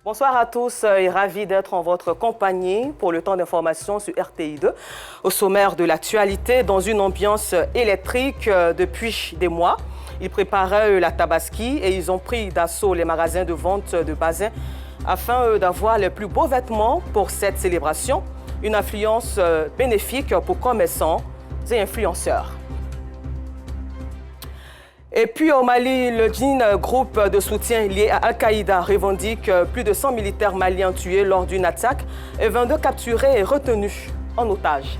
Bonsoir à tous et ravi d'être en votre compagnie pour le temps d'information sur RTI2. Au sommaire de l'actualité, dans une ambiance électrique depuis des mois, ils préparaient la tabaski et ils ont pris d'assaut les magasins de vente de Bazin afin d'avoir les plus beaux vêtements pour cette célébration. Une influence bénéfique pour commerçants et influenceurs. Et puis au Mali, le Djinn, groupe de soutien lié à Al-Qaïda, revendique plus de 100 militaires maliens tués lors d'une attaque et 22 capturés et retenus en otage.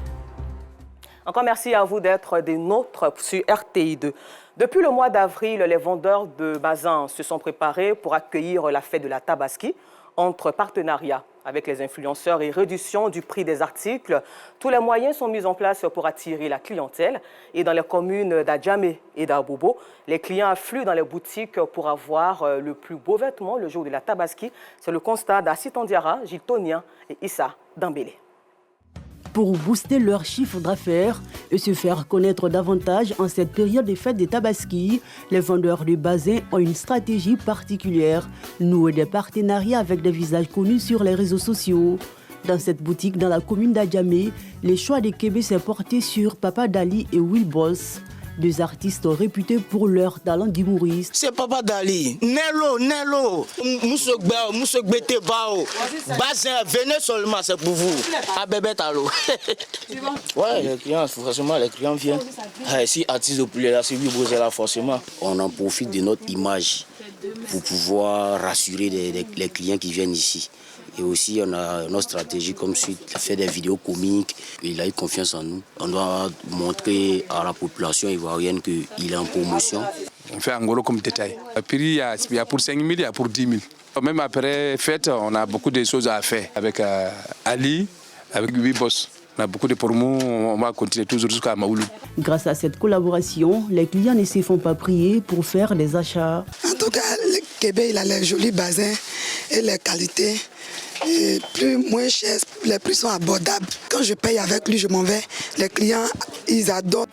Encore merci à vous d'être des nôtres sur RTI2. Depuis le mois d'avril, les vendeurs de Bazin se sont préparés pour accueillir la fête de la Tabaski entre partenariats avec les influenceurs et réduction du prix des articles. Tous les moyens sont mis en place pour attirer la clientèle. Et dans les communes d'Adjamé et d'Abobo, les clients affluent dans les boutiques pour avoir le plus beau vêtement le jour de la Tabaski. C'est le constat d'Assit Andiara, Gilles Tonien et Issa Dambélé. Pour booster leur chiffre d'affaires et se faire connaître davantage en cette période des fêtes des Tabaski, les vendeurs de Bazin ont une stratégie particulière, nouer des partenariats avec des visages connus sur les réseaux sociaux. Dans cette boutique dans la commune d'Adjamé, le choix des Kébé s'est porté sur Papa Dali et Will Boss, deux artistes réputés pour leur talent d'humoriste. C'est Papa Dali, Nello, Moussok Tebao, Bazin, venez seulement, c'est pour vous. À Bébé Talo. Ouais, les clients, forcément, les clients viennent. Si artiste au poulet là, c'est lui bosser là, forcément. On en profite de notre image pour pouvoir rassurer les clients qui viennent ici. Et aussi, on a notre stratégie comme suite, faire des vidéos comiques. Il a eu confiance en nous. On doit montrer à la population ivoirienne qu'il est en promotion. On fait en gros comme détail. Le prix, il y a pour 5 000, il y a pour 10 000. Même après fête, on a beaucoup de choses à faire. Avec Ali, avec Bibi Boss. On a beaucoup de promos, on va continuer toujours jusqu'à Maoulou. Grâce à cette collaboration, les clients ne se font pas prier pour faire des achats. En tout cas, le Québec, il a les jolis bazins et les qualités. Et moins cher, les prix sont abordables. Quand je paye avec lui, je m'en vais. Les clients, ils adorent.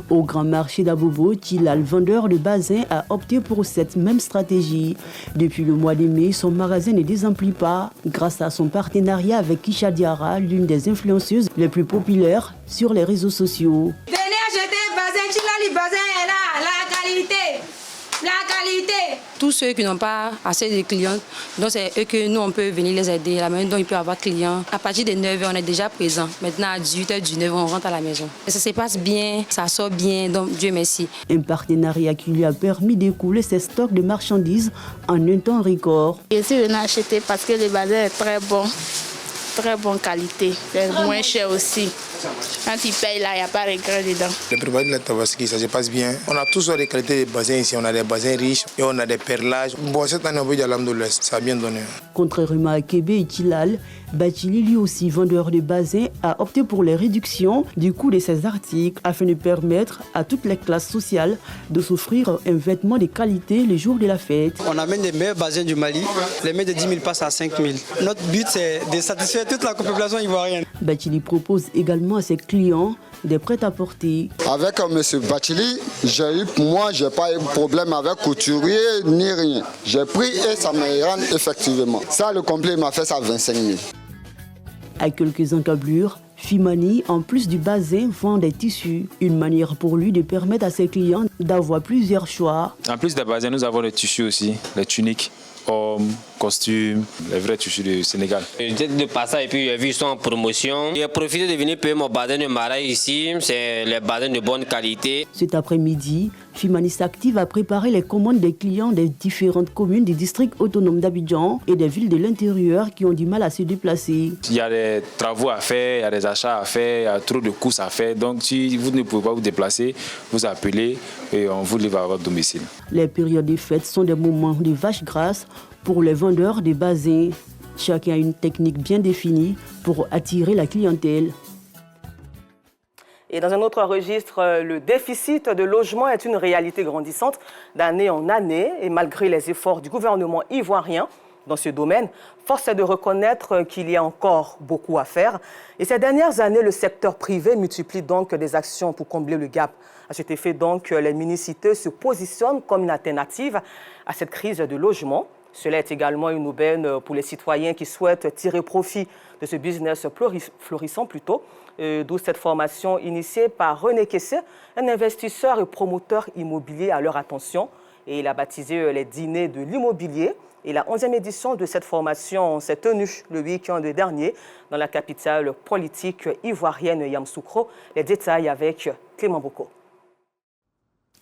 Au grand marché d'Abobo, Tilal, vendeur de Bazin, a opté pour cette même stratégie. Depuis le mois de mai, son magasin ne désemplit pas grâce à son partenariat avec Kisha Diara, l'une des influenceuses les plus populaires sur les réseaux sociaux. Venez acheter Bazin, Tilal, Bazin est là, la qualité. La qualité. Tous ceux qui n'ont pas assez de clients, donc c'est eux que nous on peut venir les aider. La maison dont ils peuvent avoir clients. À partir de 9h, on est déjà présent. Maintenant à 18h du 9h, on rentre à la maison. Et ça se passe bien, ça sort bien, donc Dieu merci. Un partenariat qui lui a permis d'écouler ses stocks de marchandises en un temps record. Je suis venue acheter parce que le bazin est très bon. Très bonne qualité, c'est moins cher aussi. Quand tu payes là, il n'y a pas de regret dedans. Le préparation de la Tabaski, ça se passe bien. On a tous sortes de qualités de bazins ici. On a des bazins riches et on a des perlages. Bon, cette année, on peut dire l'Alhamdoulilah, ça a bien donné. Contrairement à Kébé et Tilal, Bachili, lui aussi vendeur de bazin, a opté pour les réductions du coût de ses articles afin de permettre à toutes les classes sociales de s'offrir un vêtement de qualité le jour de la fête. On amène les meilleurs bazins du Mali. Les meilleurs de 10 000 passent à 5 000. Notre but, c'est de satisfaire toute la population ivoirienne. Bachili propose également à ses clients des prêt-à-porter. Avec M. Bachili, j'ai pas eu de problème avec couturier ni rien. J'ai pris et ça me rend effectivement. Ça, le complet m'a fait ça 25 000. À quelques encablures, Fimani, en plus du bazin, vend des tissus. Une manière pour lui de permettre à ses clients d'avoir plusieurs choix. En plus des bazins, nous avons les tissus aussi, les tuniques, hommes, costumes, les vrais tissus du Sénégal. J'étais de passage et puis j'ai vu ils sont en promotion. J'ai profité de venir payer mon bazin de Mara ici. C'est les bazins de bonne qualité. Cet après-midi, Fimani s'active à préparer les commandes des clients des différentes communes du district autonome d'Abidjan et des villes de l'intérieur qui ont du mal à se déplacer. Il y a des travaux à faire, il y a des achats à faire, il y a trop de courses à faire. Donc si vous ne pouvez pas vous déplacer, vous appelez et on vous livre à votre domicile. Les périodes des fêtes sont des moments de vaches grasses pour les vendeurs de bazins. Chacun a une technique bien définie pour attirer la clientèle. Et dans un autre registre, le déficit de logement est une réalité grandissante d'année en année. Et malgré les efforts du gouvernement ivoirien dans ce domaine, force est de reconnaître qu'il y a encore beaucoup à faire. Et ces dernières années, le secteur privé multiplie donc des actions pour combler le gap. À cet effet, donc, les municipialités se positionnent comme une alternative à cette crise de logement. Cela est également une aubaine pour les citoyens qui souhaitent tirer profit de ce business florissant plutôt. D'où cette formation initiée par René Kessé, un investisseur et promoteur immobilier à leur attention. Et il a baptisé les dîners de l'immobilier. Et la 11e édition de cette formation s'est tenue le week-end dernier dans la capitale politique ivoirienne Yamoussoukro. Les détails avec Clément Boko.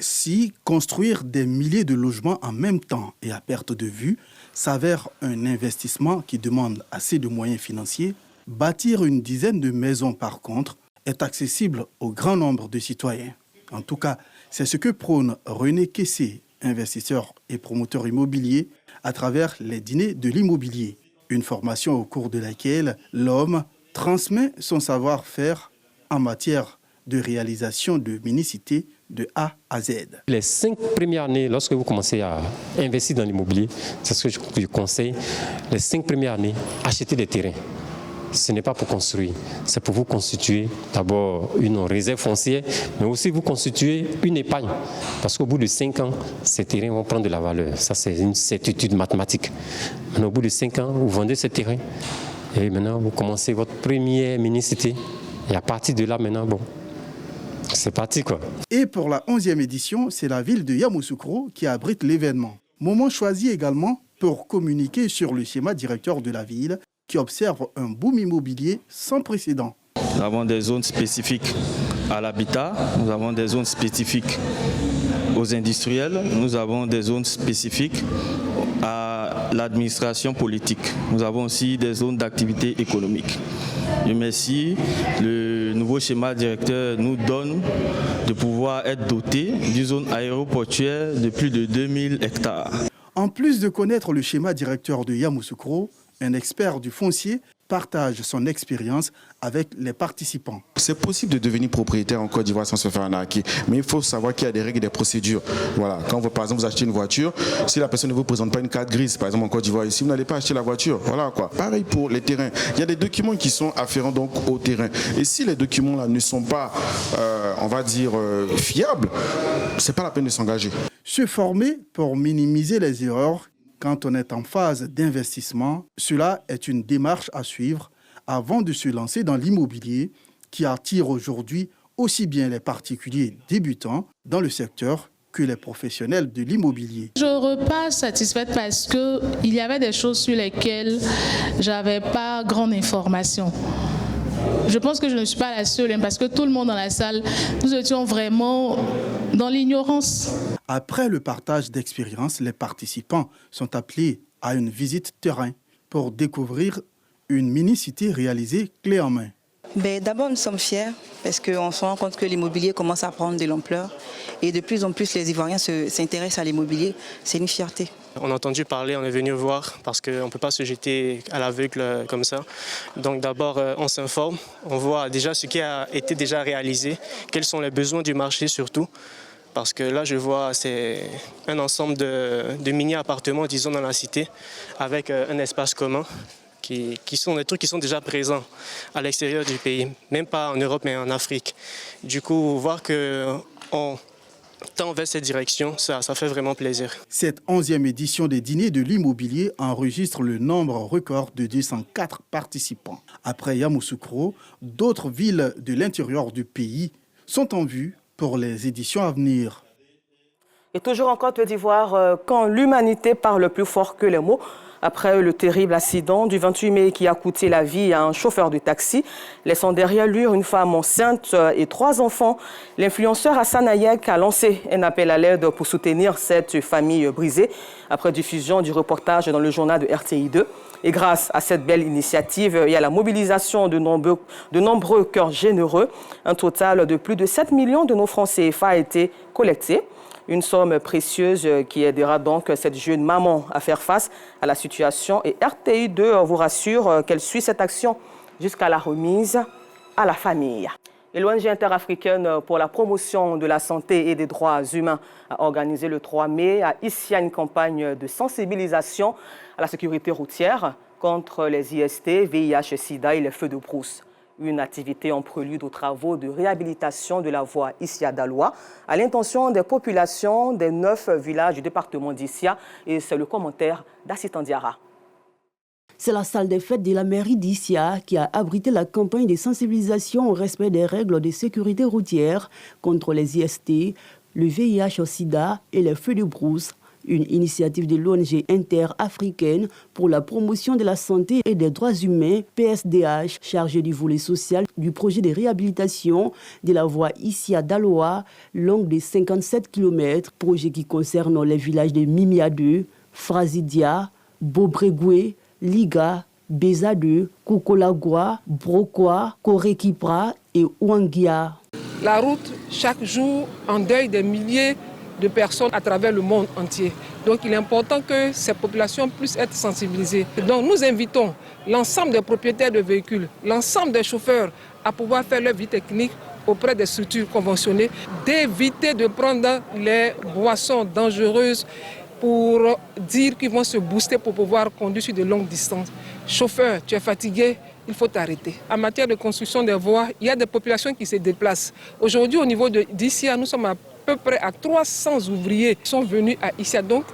Si construire des milliers de logements en même temps et à perte de vue s'avère un investissement qui demande assez de moyens financiers, bâtir une dizaine de maisons, par contre, est accessible au grand nombre de citoyens. En tout cas, c'est ce que prône René Kessé, investisseur et promoteur immobilier, à travers les dîners de l'immobilier. Une formation au cours de laquelle l'homme transmet son savoir-faire en matière de réalisation de mini-cités de A à Z. Les 5 premières années, lorsque vous commencez à investir dans l'immobilier, c'est ce que je conseille, les 5 premières années, achetez des terrains. Ce n'est pas pour construire, c'est pour vous constituer d'abord une réserve foncière, mais aussi vous constituer une épargne. Parce qu'au bout de 5 ans, ces terrains vont prendre de la valeur. Ça, c'est une certitude mathématique. Maintenant, au bout de 5 ans, vous vendez ces terrains et maintenant, vous commencez votre première mini-cité. Et à partir de là, maintenant, bon, c'est parti, quoi. Et pour la 11e édition, c'est la ville de Yamoussoukro qui abrite l'événement. Moment choisi également pour communiquer sur le schéma directeur de la ville qui observe un boom immobilier sans précédent. Nous avons des zones spécifiques à l'habitat, nous avons des zones spécifiques aux industriels, nous avons des zones spécifiques à l'administration politique. Nous avons aussi des zones d'activité économique. Et merci, le nouveau schéma directeur nous donne de pouvoir être doté d'une zone aéroportuaire de plus de 2000 hectares. En plus de connaître le schéma directeur de Yamoussoukro, un expert du foncier partage son expérience avec les participants. C'est possible de devenir propriétaire en Côte d'Ivoire sans se faire arnaquer, mais il faut savoir qu'il y a des règles et des procédures. Voilà. Quand vous, par exemple, vous achetez une voiture, si la personne ne vous présente pas une carte grise, par exemple en Côte d'Ivoire, ici, vous n'allez pas acheter la voiture. Voilà quoi. Pareil pour les terrains. Il y a des documents qui sont afférents donc au terrain. Et si les documents là ne sont pas, on va dire, fiables, c'est pas la peine de s'engager. Se former pour minimiser les erreurs quand on est en phase d'investissement, cela est une démarche à suivre avant de se lancer dans l'immobilier qui attire aujourd'hui aussi bien les particuliers débutants dans le secteur que les professionnels de l'immobilier. Je repars satisfaite parce qu'il y avait des choses sur lesquelles je n'avais pas grande information. Je pense que je ne suis pas la seule, parce que tout le monde dans la salle, nous étions vraiment dans l'ignorance. Après le partage d'expériences, les participants sont appelés à une visite terrain pour découvrir une mini-cité réalisée clé en main. D'abord, nous sommes fiers parce qu'on se rend compte que l'immobilier commence à prendre de l'ampleur et de plus en plus les Ivoiriens s'intéressent à l'immobilier. C'est une fierté. On a entendu parler, on est venu voir parce qu'on ne peut pas se jeter à l'aveugle comme ça. Donc d'abord, on s'informe, on voit déjà ce qui a été déjà réalisé, quels sont les besoins du marché surtout. Parce que là, je vois, c'est un ensemble de mini-appartements, disons, dans la cité, avec un espace commun. Qui sont des trucs qui sont déjà présents à l'extérieur du pays, même pas en Europe mais en Afrique. Du coup, voir qu'on tend vers cette direction, ça fait vraiment plaisir. Cette 11e édition des dîners de l'immobilier enregistre le nombre record de 204 participants. Après Yamoussoukro, d'autres villes de l'intérieur du pays sont en vue pour les éditions à venir. Et toujours en Côte d'Ivoire, quand l'humanité parle plus fort que les mots, après le terrible accident du 28 mai qui a coûté la vie à un chauffeur de taxi, laissant derrière lui une femme enceinte et 3 enfants, l'influenceur Hassan Ayek a lancé un appel à l'aide pour soutenir cette famille brisée après diffusion du reportage dans le journal de RTI2. Et grâce à cette belle initiative et à la mobilisation de nombreux cœurs généreux, un total de plus de 7 millions de nos francs CFA a été collecté. Une somme précieuse qui aidera donc cette jeune maman à faire face à la situation. Et RTI2 vous rassure qu'elle suit cette action jusqu'à la remise à la famille. Et l'ONG interafricaine pour la promotion de la santé et des droits humains a organisé le 3 mai à Issia une campagne de sensibilisation à la sécurité routière contre les IST, VIH, SIDA et les feux de brousse. Une activité en prélude aux travaux de réhabilitation de la voie Issia-Daloa à l'intention des populations des 9 villages du département d'Issia. Et c'est le commentaire d'Assistant Diarra. C'est la salle des fêtes de la mairie d'Issia qui a abrité la campagne de sensibilisation au respect des règles de sécurité routière contre les IST, le VIH-Sida et les feux de brousse. Une initiative de l'ONG interafricaine pour la promotion de la santé et des droits humains, PSDH, chargée du volet social du projet de réhabilitation de la voie Issia-Daloa, longue de 57 km, projet qui concerne les villages de Mimia 2, Frazidia, Bobregwe, Liga, Beza 2, Kokolagua, Brokwa, Korekipra et Ouangia. La route, chaque jour, endeuille des milliers de personnes à travers le monde entier. Donc il est important que ces populations puissent être sensibilisées. Donc nous invitons l'ensemble des propriétaires de véhicules, l'ensemble des chauffeurs à pouvoir faire leur vie technique auprès des structures conventionnées, d'éviter de prendre les boissons dangereuses pour dire qu'ils vont se booster pour pouvoir conduire sur de longues distances. Chauffeur, tu es fatigué, il faut t'arrêter. En matière de construction des voies, il y a des populations qui se déplacent. Aujourd'hui, au niveau d'Issia, nous sommes à peu près à 300 ouvriers qui sont venus à Issia. Donc,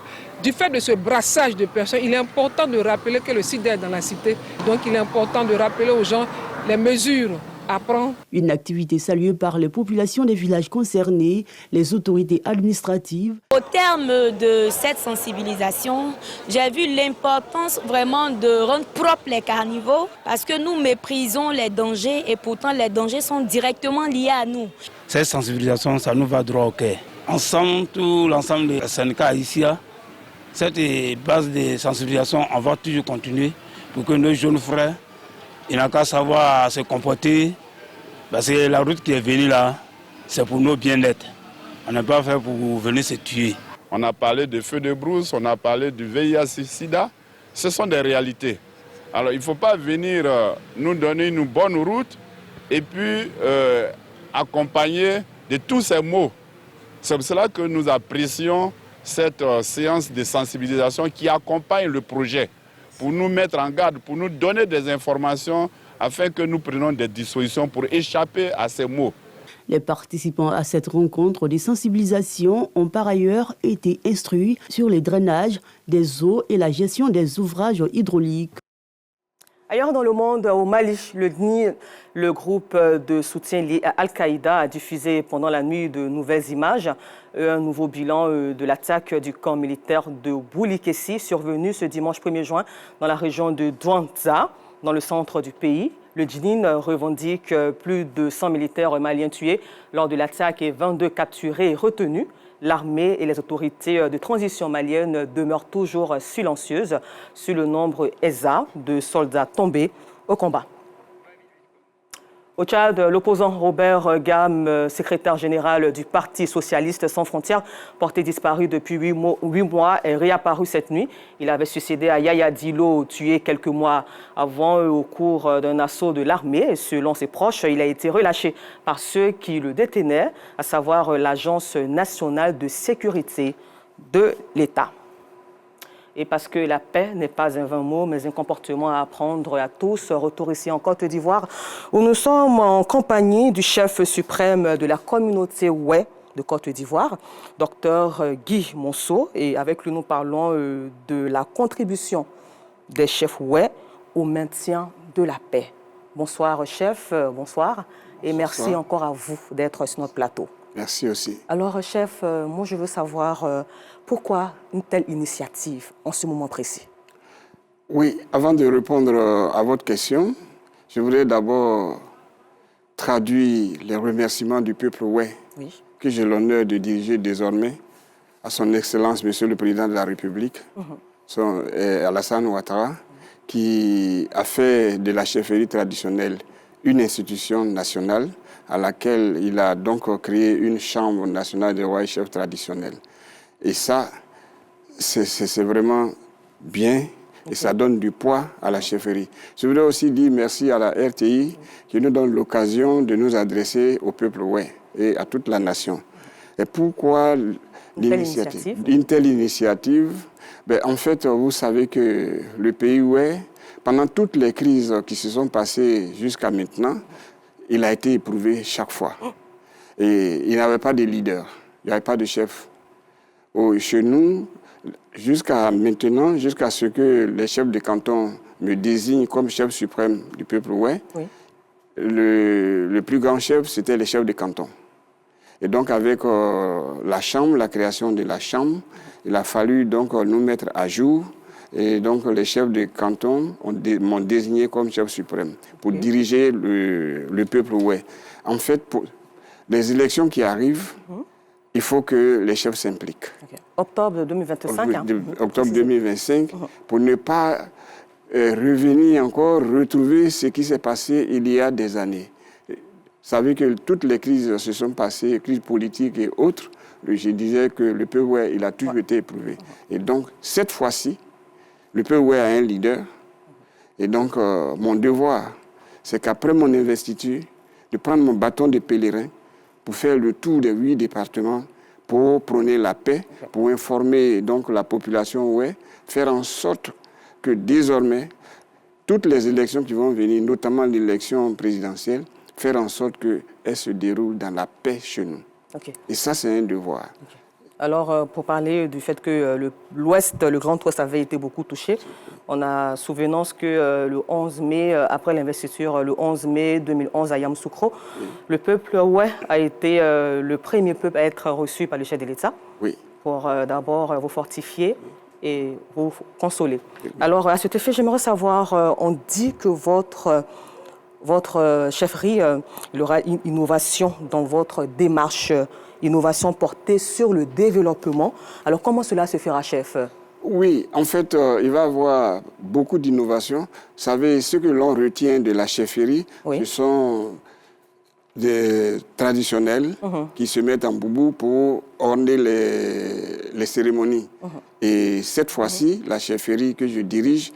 du fait de ce brassage de personnes, il est important de rappeler que le sida est dans la cité. Donc, il est important de rappeler aux gens les mesures à prendre. Une activité saluée par les populations des villages concernés, les autorités administratives. Au terme de cette sensibilisation, j'ai vu l'importance vraiment de rendre propres les carnivores parce que nous méprisons les dangers et pourtant les dangers sont directement liés à nous. Cette sensibilisation, ça nous va droit au cœur. Ensemble, tout l'ensemble des syndicats ici, cette base de sensibilisation, on va toujours continuer pour que nos jeunes frères, ils n'ont qu'à savoir se comporter. Parce que la route qui est venue là, c'est pour nos bien-être. On n'est pas fait pour venir se tuer. On a parlé de feux de brousse, on a parlé du VIH-Sida. Ce sont des réalités. Alors il ne faut pas venir nous donner une bonne route et puis accompagner de tous ces mots. C'est pour cela que nous apprécions cette séance de sensibilisation qui accompagne le projet pour nous mettre en garde, pour nous donner des informations afin que nous prenions des dispositions pour échapper à ces maux. Les participants à cette rencontre de sensibilisation ont par ailleurs été instruits sur les drainages des eaux et la gestion des ouvrages hydrauliques. Ailleurs dans le monde, au Mali, le groupe de soutien lié à Al-Qaïda a diffusé pendant la nuit de nouvelles images. Un nouveau bilan de l'attaque du camp militaire de Boulikessi survenu ce dimanche 1er juin dans la région de Douantza, dans le centre du pays. Le Djinin revendique plus de 100 militaires maliens tués lors de l'attaque et 22 capturés et retenus. L'armée et les autorités de transition malienne demeurent toujours silencieuses sur le nombre exact de soldats tombés au combat. Au Tchad, l'opposant Robert Gam, secrétaire général du Parti socialiste sans frontières, porté disparu depuis 8 mois, est réapparu cette nuit. Il avait succédé à Yaya Dilo, tué quelques mois avant au cours d'un assaut de l'armée. Selon ses proches, il a été relâché par ceux qui le détenaient, à savoir l'Agence nationale de sécurité de l'État. Et parce que la paix n'est pas un vain mot, mais un comportement à apprendre à tous. Retour ici en Côte d'Ivoire, où nous sommes en compagnie du chef suprême de la communauté Oué de Côte d'Ivoire, Dr Guy Monceau. Et avec lui, nous parlons de la contribution des chefs Oué au maintien de la paix. Bonsoir, chef. Bonsoir. Et merci Bonsoir. encore à vous d'être sur notre plateau. Merci aussi. Alors, chef, moi, je veux savoir pourquoi une telle initiative en ce moment précis? Oui, avant de répondre à votre question, je voudrais d'abord traduire les remerciements du peuple Oué, que j'ai l'honneur de diriger désormais à son Excellence, Monsieur le Président de la République, Alassane Ouattara, qui a fait de la chefferie traditionnelle une institution nationale à laquelle il a donc créé une chambre nationale des rois et chefs traditionnels. Et ça, c'est vraiment bien et ça donne du poids à la chefferie. Je voudrais aussi dire merci à la RTI qui nous donne l'occasion de nous adresser au peuple Oué et à toute la nation. Et pourquoi une telle initiative? En fait, vous savez que le pays Oué pendant toutes les crises qui se sont passées jusqu'à maintenant, il a été éprouvé chaque fois. Et il n'avait pas de leader, il n'y avait pas de chef. Chez nous, jusqu'à maintenant, jusqu'à ce que les chefs de canton me désignent comme chef suprême du peuple ouai, le plus grand chef, c'était le chef de canton. Et donc avec la chambre, la création de la chambre, il a fallu donc nous mettre à jour. Et donc les chefs de canton m'ont désigné comme chef suprême pour diriger le peuple ouai. En fait, pour les élections qui arrivent, il faut que les chefs s'impliquent. Octobre 2025. Octobre 2025, pour ne pas revenir encore, retrouver ce qui s'est passé il y a des années. Vous savez que toutes les crises se sont passées, crises politiques et autres. Je disais que le peuple il a toujours été éprouvé. Et donc, cette fois-ci, le peuple a un leader. Et donc, mon devoir, c'est qu'après mon investiture, de prendre mon bâton de pèlerin pour faire le tour des 8 départements, pour prôner la paix, pour informer donc la population, faire en sorte que désormais, toutes les élections qui vont venir, notamment l'élection présidentielle, faire en sorte qu'elles se déroulent dans la paix chez nous. Et ça, c'est un devoir. Alors, pour parler du fait que l'Ouest, le Grand Ouest avait été beaucoup touché, on a souvenance que le 11 mai, après l'investiture, le 11 mai 2011 à Yamoussoukro, le peuple ouai a été le premier peuple à être reçu par le chef de l'État pour d'abord vous fortifier et vous consoler. Alors, à cet effet, j'aimerais savoir, on dit que votre chefferie, il y aura une innovation dans votre démarche, innovation portée sur le développement. Alors, comment cela se fera, chef? Oui, en fait, il va y avoir beaucoup d'innovations. Vous savez, ce que l'on retient de la chefferie, ce sont des traditionnels qui se mettent en boubou pour orner les cérémonies. Et cette fois-ci, la chefferie que je dirige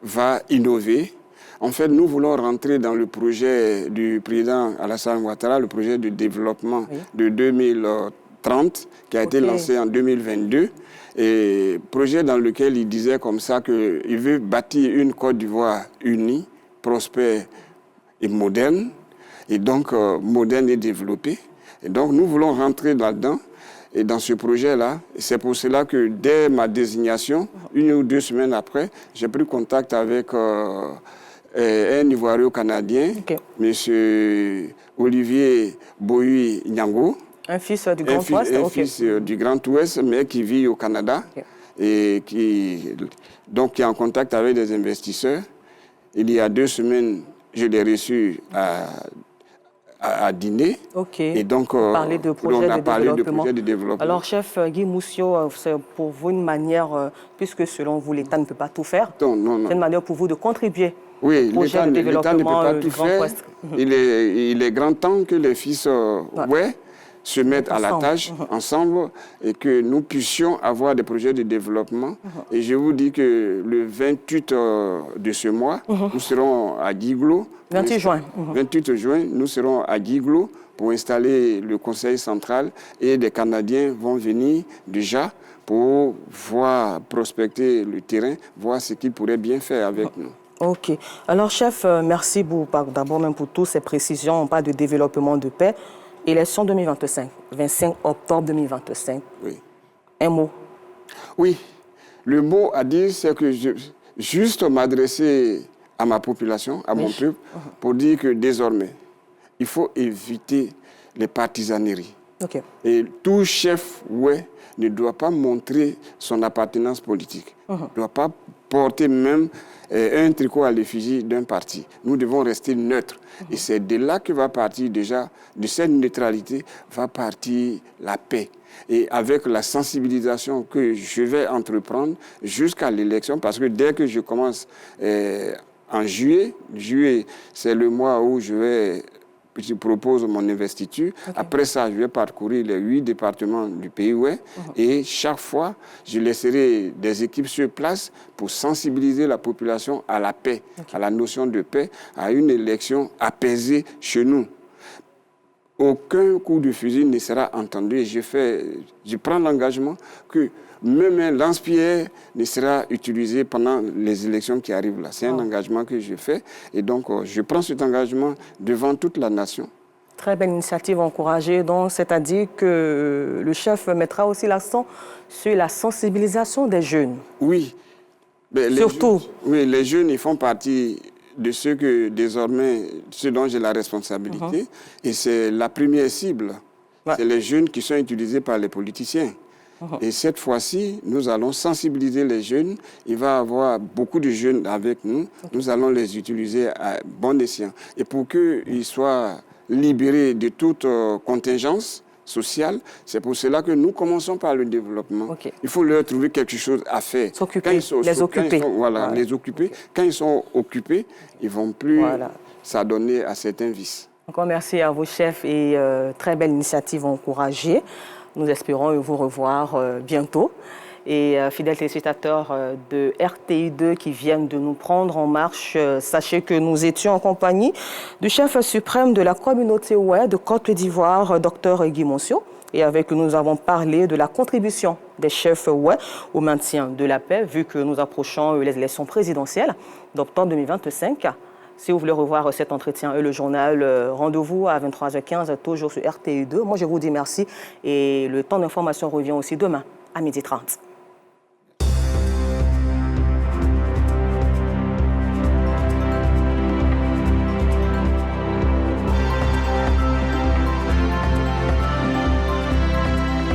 va innover. En fait, nous voulons rentrer dans le projet du président Alassane Ouattara, le projet de développement de 2030, qui a été lancé en 2022. Et projet dans lequel il disait comme ça qu'il veut bâtir une Côte d'Ivoire unie, prospère et moderne, et donc moderne et développée. Et donc nous voulons rentrer là-dedans. Et dans ce projet-là, c'est pour cela que dès ma désignation, 1 ou 2 semaines après, j'ai pris contact avec un Ivoiro-Canadien, M. Olivier Bohui-Nyango. Un fils du Grand Ouest. Un fils du Grand Ouest, mais qui vit au Canada et qui est en contact avec des investisseurs. Il y a 2 semaines, je l'ai reçu à dîner. Et donc, on a parlé de projet de développement. Alors, chef Guy Moussio, c'est pour vous une manière, puisque selon vous, l'État ne peut pas tout faire, c'est une manière pour vous de contribuer au projet de développement du Grand Ouest. Il est grand temps que les fils se mettent à la tâche ensemble et que nous puissions avoir des projets de développement. Et je vous dis que le 28 de ce mois, nous serons à Guiglo. 28 juin. 28 juin, nous serons à Guiglo pour installer le conseil central et des Canadiens vont venir déjà pour voir prospecter le terrain, voir ce qu'ils pourraient bien faire avec nous. OK. Alors, chef, merci d'abord même pour toutes ces précisions. On parle de développement de paix. Élection 2025, 25 octobre 2025. Oui. Un mot. Oui. Le mot à dire, c'est que juste m'adresser à ma population, à mon peuple, pour dire que désormais, il faut éviter les partisaneries. Et tout chef ne doit pas montrer son appartenance politique. Ne doit pas porter même un tricot à l'effigie d'un parti. Nous devons rester neutres. Et c'est de là que va partir déjà, de cette neutralité, va partir la paix. Et avec la sensibilisation que je vais entreprendre jusqu'à l'élection, parce que dès que je commence en juillet, c'est le mois où je propose mon investiture. Après ça, je vais parcourir les 8 départements du pays et chaque fois, je laisserai des équipes sur place pour sensibiliser la population à la paix, à la notion de paix, à une élection apaisée chez nous. aucun coup de fusil ne sera entendu. Je prends l'engagement que même un lance-pierre ne sera utilisé pendant les élections qui arrivent là. C'est un engagement que je fais et donc je prends cet engagement devant toute la nation. Très belle initiative encouragée, donc c'est-à-dire que le chef mettra aussi l'accent sur la sensibilisation des jeunes. Oui. Surtout. Les jeunes, ils font partie de ceux que désormais, ceux dont j'ai la responsabilité. Et c'est la première cible. C'est les jeunes qui sont utilisés par les politiciens. Et cette fois-ci, nous allons sensibiliser les jeunes. Il va y avoir beaucoup de jeunes avec nous. Nous allons les utiliser à bon escient. Et pour qu'ils soient libérés de toute contingence sociale, c'est pour cela que nous commençons par le développement. Il faut leur trouver quelque chose à faire. Les occuper. Les occuper. Quand ils sont occupés, ils ne vont plus s'adonner à certains vices. Encore merci à vos chefs et très belle initiative encouragée. Nous espérons vous revoir bientôt. Et fidèles téléspectateurs de RTI2 qui viennent de nous prendre en marche, sachez que nous étions en compagnie du chef suprême de la communauté Oué de Côte d'Ivoire, Dr Guy Moncio. Et avec nous avons parlé de la contribution des chefs Oué au maintien de la paix, vu que nous approchons les élections présidentielles d'octobre 2025. Si vous voulez revoir cet entretien et le journal, rendez-vous à 23h15, toujours sur RTI2. Moi, je vous dis merci et le temps d'information revient aussi demain à 12h30.